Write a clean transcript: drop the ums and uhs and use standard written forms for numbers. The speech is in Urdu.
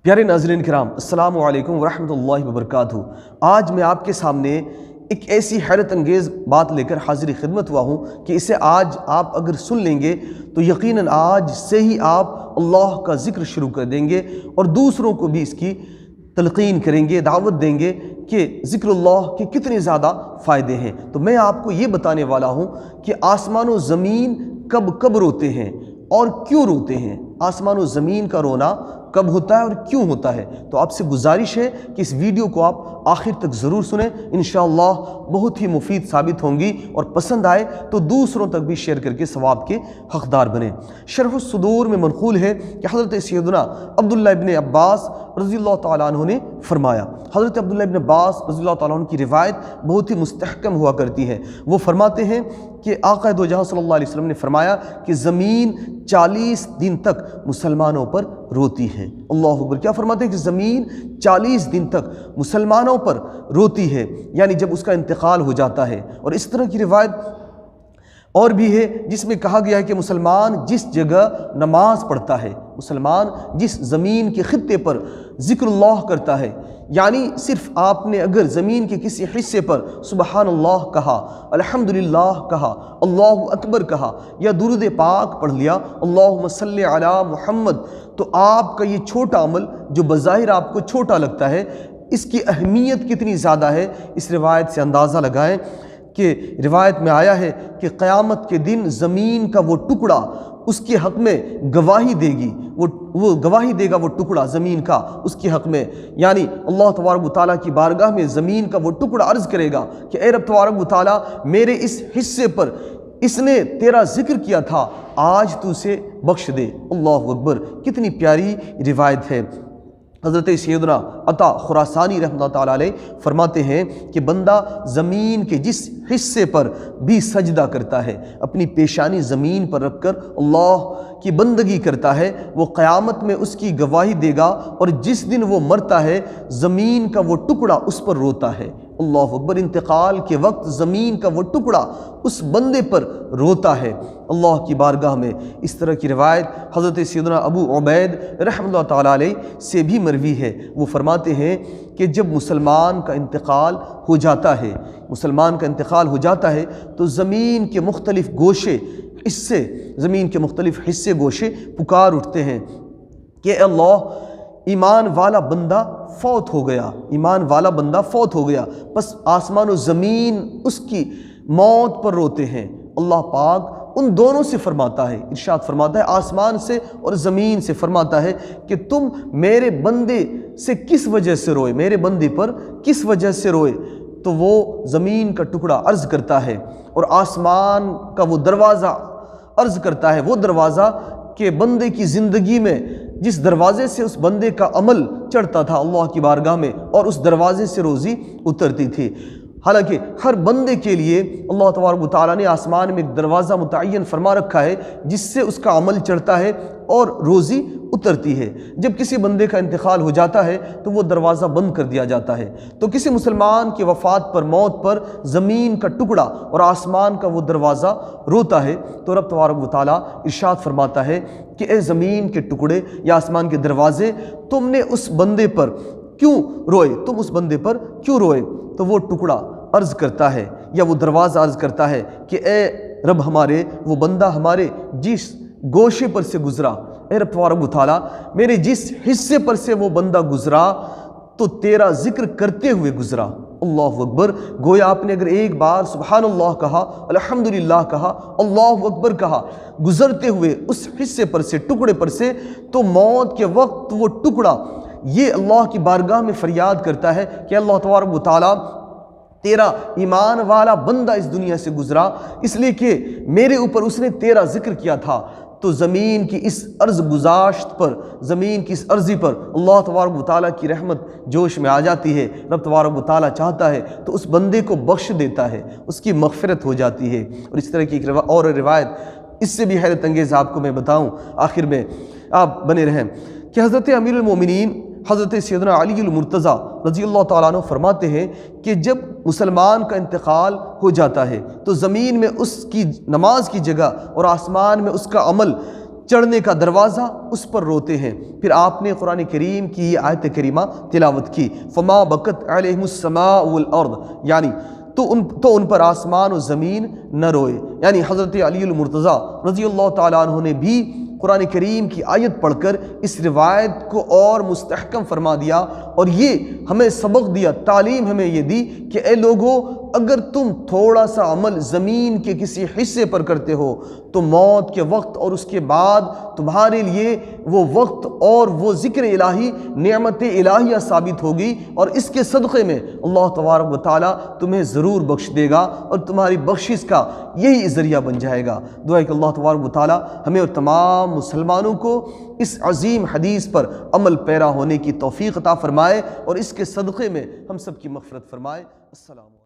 پیارے ناظرین کرام، السلام علیکم ورحمۃ اللہ وبرکاتہ۔ آج میں آپ کے سامنے ایک ایسی حیرت انگیز بات لے کر حاضر خدمت ہوا ہوں کہ اسے آج آپ اگر سن لیں گے تو یقیناً آج سے ہی آپ اللہ کا ذکر شروع کر دیں گے اور دوسروں کو بھی اس کی تلقین کریں گے، دعوت دیں گے کہ ذکر اللہ کے کتنے زیادہ فائدے ہیں۔ تو میں آپ کو یہ بتانے والا ہوں کہ آسمان و زمین کب روتے ہیں اور کیوں روتے ہیں، آسمان و زمین کا رونا کب ہوتا ہے اور کیوں ہوتا ہے۔ تو آپ سے گزارش ہے کہ اس ویڈیو کو آپ آخر تک ضرور سنیں، انشاءاللہ بہت ہی مفید ثابت ہوں گی، اور پسند آئے تو دوسروں تک بھی شیئر کر کے ثواب کے حقدار بنیں۔ شرح الصدور میں منقول ہے کہ حضرت سیدنا عبداللہ ابن عباس رضی اللہ تعالیٰ عنہ نے فرمایا، حضرت عبداللہ ابن عباس رضی اللہ تعالیٰ عنہ کی روایت بہت ہی مستحکم ہوا کرتی ہے۔ وہ فرماتے ہیں کہ آقا دو جہاں صلی اللہ علیہ وسلم نے فرمایا کہ زمین 40 دن تک مسلمانوں پر روتی ہے۔ اللہ اکبر! کیا فرماتے ہیں کہ زمین 40 دن تک مسلمانوں پر روتی ہے، یعنی جب اس کا انتقال ہو جاتا ہے۔ اور اس طرح کی روایت اور بھی ہے جس میں کہا گیا ہے کہ مسلمان جس جگہ نماز پڑھتا ہے، مسلمان جس زمین کے خطے پر ذکر اللہ کرتا ہے، یعنی صرف آپ نے اگر زمین کے کسی حصے پر سبحان اللہ کہا، الحمدللہ کہا، اللہ اکبر کہا یا درود پاک پڑھ لیا، اللہم صلی علی محمد، تو آپ کا یہ چھوٹا عمل جو بظاہر آپ کو چھوٹا لگتا ہے، اس کی اہمیت کتنی زیادہ ہے اس روایت سے اندازہ لگائیں کہ روایت میں آیا ہے کہ قیامت کے دن زمین کا وہ ٹکڑا اس کے حق میں گواہی دے گی، وہ گواہی دے گا، وہ ٹکڑا زمین کا اس کے حق میں، یعنی اللہ تبارک و تعالیٰ کی بارگاہ میں زمین کا وہ ٹکڑا عرض کرے گا کہ اے رب تبارک و تعالیٰ، میرے اس حصے پر اس نے تیرا ذکر کیا تھا، آج تو اسے بخش دے۔ اللہ اکبر! کتنی پیاری روایت ہے۔ حضرت سیدنا عطا خراسانی رحمۃ اللہ تعالیٰ علیہ فرماتے ہیں کہ بندہ زمین کے جس حصے پر بھی سجدہ کرتا ہے، اپنی پیشانی زمین پر رکھ کر اللہ کی بندگی کرتا ہے، وہ قیامت میں اس کی گواہی دے گا، اور جس دن وہ مرتا ہے زمین کا وہ ٹکڑا اس پر روتا ہے۔ اللہ اکبر! انتقال کے وقت زمین کا وہ ٹکڑا اس بندے پر روتا ہے اللہ کی بارگاہ میں۔ اس طرح کی روایت حضرت سیدنا ابو عبید رحمۃ اللہ تعالیٰ علیہ سے بھی مروی ہے۔ وہ فرماتے ہیں کہ جب مسلمان کا انتقال ہو جاتا ہے، مسلمان کا انتقال ہو جاتا ہے تو زمین کے مختلف گوشے حصے، زمین کے مختلف حصے گوشے پکار اٹھتے ہیں کہ اے اللہ، ایمان والا بندہ فوت ہو گیا، ایمان والا بندہ فوت ہو گیا، بس آسمان و زمین اس کی موت پر روتے ہیں۔ اللہ پاک ان دونوں سے فرماتا ہے، ارشاد فرماتا ہے، آسمان سے اور زمین سے فرماتا ہے کہ تم میرے بندے سے کس وجہ سے روئے، میرے بندے پر کس وجہ سے روئے؟ تو وہ زمین کا ٹکڑا عرض کرتا ہے اور آسمان کا وہ دروازہ عرض کرتا ہے، وہ دروازہ کہ بندے کی زندگی میں جس دروازے سے اس بندے کا عمل چڑھتا تھا اللہ کی بارگاہ میں، اور اس دروازے سے روزی اترتی تھی۔ حالانکہ ہر بندے کے لیے اللہ تبارک و تعالیٰ نے آسمان میں ایک دروازہ متعین فرما رکھا ہے جس سے اس کا عمل چڑھتا ہے اور روزی اترتی ہے۔ جب کسی بندے کا انتقال ہو جاتا ہے تو وہ دروازہ بند کر دیا جاتا ہے۔ تو کسی مسلمان کی وفات پر، موت پر زمین کا ٹکڑا اور آسمان کا وہ دروازہ روتا ہے، تو رب تبارک و تعالیٰ ارشاد فرماتا ہے کہ اے زمین کے ٹکڑے یا آسمان کے دروازے، تم نے اس بندے پر کیوں روئے، تم اس بندے پر کیوں روئے؟ تو وہ ٹکڑا عرض کرتا ہے یا وہ دروازہ عرض کرتا ہے کہ اے رب ہمارے، وہ بندہ ہمارے جس گوشے پر سے گزرا، اے رب تبارک و تعالیٰ، میرے جس حصے پر سے وہ بندہ گزرا تو تیرا ذکر کرتے ہوئے گزرا۔ اللہ اکبر! گویا آپ نے اگر ایک بار سبحان اللہ کہا، الحمدللہ کہا، اللہ اکبر کہا گزرتے ہوئے اس حصے پر سے، ٹکڑے پر سے، تو موت کے وقت وہ ٹکڑا یہ اللہ کی بارگاہ میں فریاد کرتا ہے کہ اللہ تبارک و تعالیٰ، تیرا ایمان والا بندہ اس دنیا سے گزرا اس لیے کہ میرے اوپر اس نے تیرا ذکر کیا تھا۔ تو زمین کی اس عرض گزاشت پر، زمین کی اس عرضی پر اللہ تبارک و تعالیٰ کی رحمت جوش میں آ جاتی ہے۔ رب تبارک و تعالیٰ چاہتا ہے تو اس بندے کو بخش دیتا ہے، اس کی مغفرت ہو جاتی ہے۔ اور اس طرح کی ایک اور روایت اس سے بھی حیرت انگیز آپ کو میں بتاؤں، آخر میں آپ بنے رہیں، کہ حضرت امیر المومنین حضرت سیدنا علی المرتضیٰ رضی اللہ تعالیٰ عنہ فرماتے ہیں کہ جب مسلمان کا انتقال ہو جاتا ہے تو زمین میں اس کی نماز کی جگہ اور آسمان میں اس کا عمل چڑھنے کا دروازہ اس پر روتے ہیں۔ پھر آپ نے قرآن کریم کی یہ آیت کریمہ تلاوت کی، فما بکت علیہم السماء والارض، یعنی تو ان پر آسمان و زمین نہ روئے۔ یعنی حضرت علی المرتضیٰ رضی اللہ تعالیٰ عنہ نے بھی قرآن کریم کی آیت پڑھ کر اس روایت کو اور مستحکم فرما دیا، اور یہ ہمیں سبق دیا، تعلیم ہمیں یہ دی کہ اے لوگو، اگر تم تھوڑا سا عمل زمین کے کسی حصے پر کرتے ہو تو موت کے وقت اور اس کے بعد تمہارے لیے وہ وقت اور وہ ذکر الہی، نعمت الہیہ ثابت ہوگی، اور اس کے صدقے میں اللہ تبارک و تعالیٰ تمہیں ضرور بخش دے گا، اور تمہاری بخشش کا یہی ذریعہ بن جائے گا۔ دعا ہے کہ اللہ تبارک و تعالیٰ ہمیں اور تمام مسلمانوں کو اس عظیم حدیث پر عمل پیرا ہونے کی توفیق عطا فرمائے، اور اس کے صدقے میں ہم سب کی مغفرت فرمائے۔ السلام علیکم۔